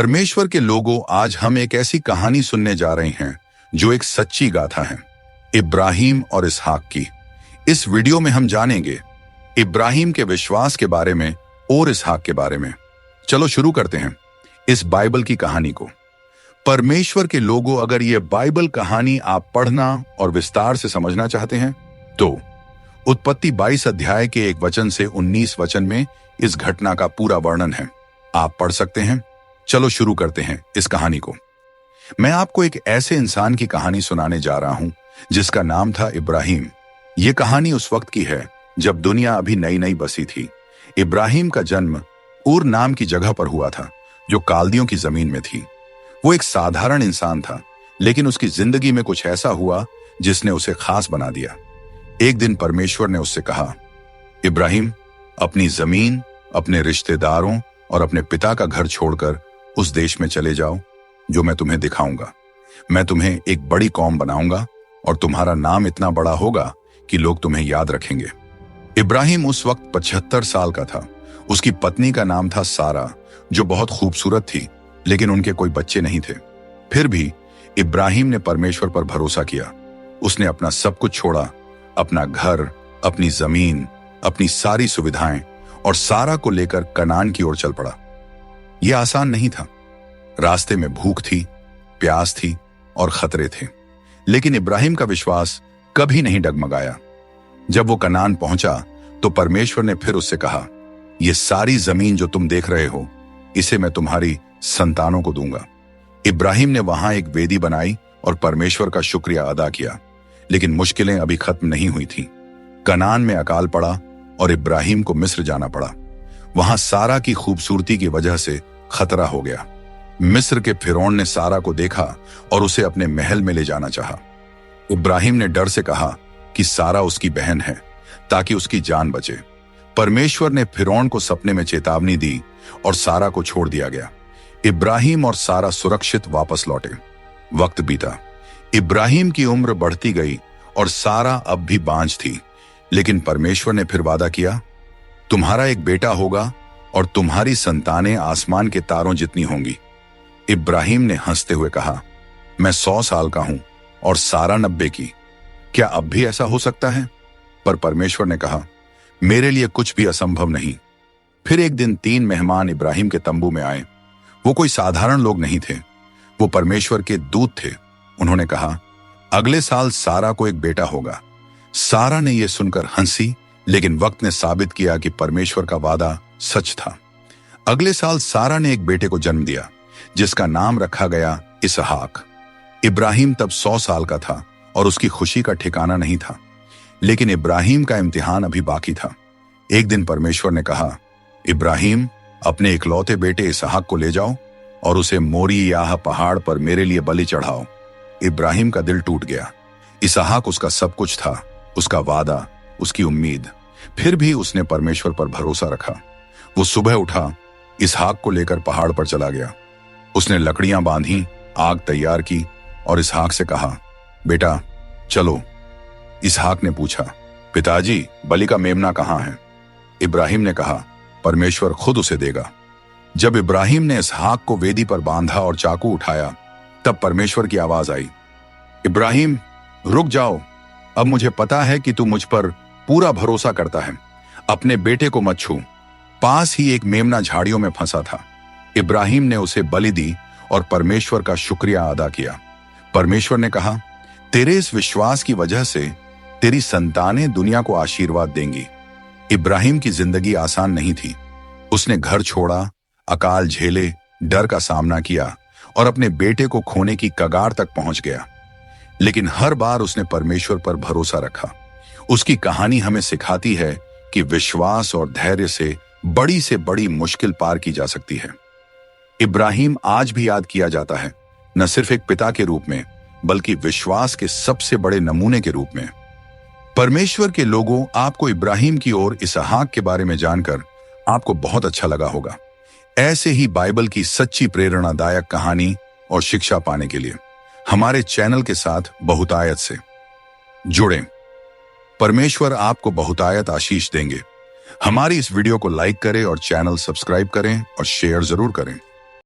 परमेश्वर के लोगों, आज हम एक ऐसी कहानी सुनने जा रहे हैं जो एक सच्ची गाथा है, इब्राहिम और इसहाक की। इस वीडियो में हम जानेंगे इब्राहिम के विश्वास के बारे में और इसहाक के बारे में। चलो शुरू करते हैं इस बाइबल की कहानी को। परमेश्वर के लोगों, अगर ये बाइबल कहानी आप पढ़ना और विस्तार से समझना चाहते हैं तो उत्पत्ति 22 अध्याय के 1 वचन से 19 वचन में इस घटना का पूरा वर्णन है। आप पढ़ सकते हैं। चलो शुरू करते हैं इस कहानी को। मैं आपको एक ऐसे इंसान की कहानी सुनाने जा रहा हूं जिसका नाम था इब्राहिम। यह कहानी उस वक्त की है जब दुनिया अभी नई नई बसी थी। इब्राहिम का जन्म ऊर नाम की जगह पर हुआ था जो काल्दियों की जमीन में थी। वो एक साधारण इंसान था, लेकिन उसकी जिंदगी में कुछ ऐसा हुआ जिसने उसे खास बना दिया। एक दिन परमेश्वर ने उससे कहा, इब्राहिम, अपनी जमीन, अपने रिश्तेदारों और अपने पिता का घर छोड़कर उस देश में चले जाओ जो मैं तुम्हें दिखाऊंगा। मैं तुम्हें एक बड़ी कौम बनाऊंगा और तुम्हारा नाम इतना बड़ा होगा कि लोग तुम्हें याद रखेंगे। इब्राहिम उस वक्त 75 साल का था। उसकी पत्नी का नाम था सारा, जो बहुत खूबसूरत थी, लेकिन उनके कोई बच्चे नहीं थे। फिर भी इब्राहिम ने परमेश्वर पर भरोसा किया। उसने अपना सब कुछ छोड़ा, अपना घर, अपनी जमीन, अपनी सारी सुविधाएं, और सारा को लेकर कनान की ओर चल पड़ा। यह आसान नहीं था। रास्ते में भूख थी, प्यास थी और खतरे थे, लेकिन इब्राहिम का विश्वास कभी नहीं डगमगाया। जब वो कनान पहुंचा तो परमेश्वर ने फिर उससे कहा, यह सारी जमीन जो तुम देख रहे हो, इसे मैं तुम्हारी संतानों को दूंगा। इब्राहिम ने वहां एक वेदी बनाई और परमेश्वर का शुक्रिया अदा किया, लेकिन मुश्किलें अभी खत्म नहीं हुई थीं। कनान में अकाल पड़ा और इब्राहिम को मिस्र जाना पड़ा। वहां सारा की खूबसूरती की वजह से खतरा हो गया। मिस्र के फिरौन ने सारा को देखा और उसे अपने महल में ले जाना चाहा। इब्राहिम ने डर से कहा कि सारा उसकी बहन है, ताकि उसकी जान बचे। परमेश्वर ने फिरौन को सपने में चेतावनी दी और सारा को छोड़ दिया गया। इब्राहिम और सारा सुरक्षित वापस लौटे। वक्त बीता, इब्राहिम की उम्र बढ़ती गई और सारा अब भी बांझ थी, लेकिन परमेश्वर ने फिर वादा किया, तुम्हारा एक बेटा होगा और तुम्हारी संतानें आसमान के तारों जितनी होंगी। इब्राहिम ने हंसते हुए कहा, मैं 100 साल का हूं और सारा 90 की। क्या अब भी ऐसा हो सकता है? पर परमेश्वर ने कहा, मेरे लिए कुछ भी असंभव नहीं। फिर एक दिन 3 मेहमान इब्राहिम के तंबू में आए। वो कोई साधारण लोग नहीं थे, वो परमेश्वर के दूत थे। उन्होंने कहा, अगले साल सारा को एक बेटा होगा। सारा ने यह सुनकर हंसी, लेकिन वक्त ने साबित किया कि परमेश्वर का वादा सच था। अगले साल सारा ने एक बेटे को जन्म दिया, जिसका नाम रखा गया इसहाक। इब्राहिम तब 100 साल का था और उसकी खुशी का ठिकाना नहीं था, लेकिन इब्राहिम का इम्तिहान अभी बाकी था। एक दिन परमेश्वर ने कहा, इब्राहिम, अपने इकलौते बेटे इसहाक को ले जाओ और उसे मोरियाह पहाड़ पर मेरे लिए बलि चढ़ाओ। इब्राहिम का दिल टूट गया। इसहाक उसका सब कुछ था, उसका वादा, उसकी उम्मीद। फिर भी उसने परमेश्वर पर भरोसा रखा। वो सुबह उठा, इसहाक को लेकर पहाड़ पर चला गया। उसने लकड़ियां बांधी, आग तैयार की और इसहाक से कहा, बेटा चलो। इसहाक ने पूछा, पिताजी, बलि का मेमना कहां है? इब्राहिम ने कहा, परमेश्वर खुद उसे देगा। जब इब्राहिम ने इसहाक को वेदी पर बांधा और चाकू उठाया, तब परमेश्वर की आवाज आई, इब्राहिम, रुक जाओ। अब मुझे पता है कि तू मुझ पर पूरा भरोसा करता है। अपने बेटे को मत छू। पास ही एक मेमना झाड़ियों में फंसा था। इब्राहिम ने उसे बलि दी और परमेश्वर का शुक्रिया अदा किया। परमेश्वर ने कहा, तेरे इस विश्वास की वजह से तेरी संतानें दुनिया को आशीर्वाद देंगी। इब्राहिम की जिंदगी आसान नहीं थी। उसने घर छोड़ा, अकाल झेले, डर का सामना किया और अपने बेटे को खोने की कगार तक पहुंच गया, लेकिन हर बार उसने परमेश्वर पर भरोसा रखा। उसकी कहानी हमें सिखाती है कि विश्वास और धैर्य से बड़ी मुश्किल पार की जा सकती है। इब्राहिम आज भी याद किया जाता है, न सिर्फ एक पिता के रूप में, बल्कि विश्वास के सबसे बड़े नमूने के रूप में। परमेश्वर के लोगों, आपको इब्राहिम की और इसहाक के बारे में जानकर आपको बहुत अच्छा लगा होगा। ऐसे ही बाइबल की सच्ची प्रेरणादायक कहानी और शिक्षा पाने के लिए हमारे चैनल के साथ बहुतायत से जुड़ें। परमेश्वर आपको बहुतायत आशीष देंगे। हमारी इस वीडियो को लाइक करें और चैनल सब्सक्राइब करें और शेयर जरूर करें।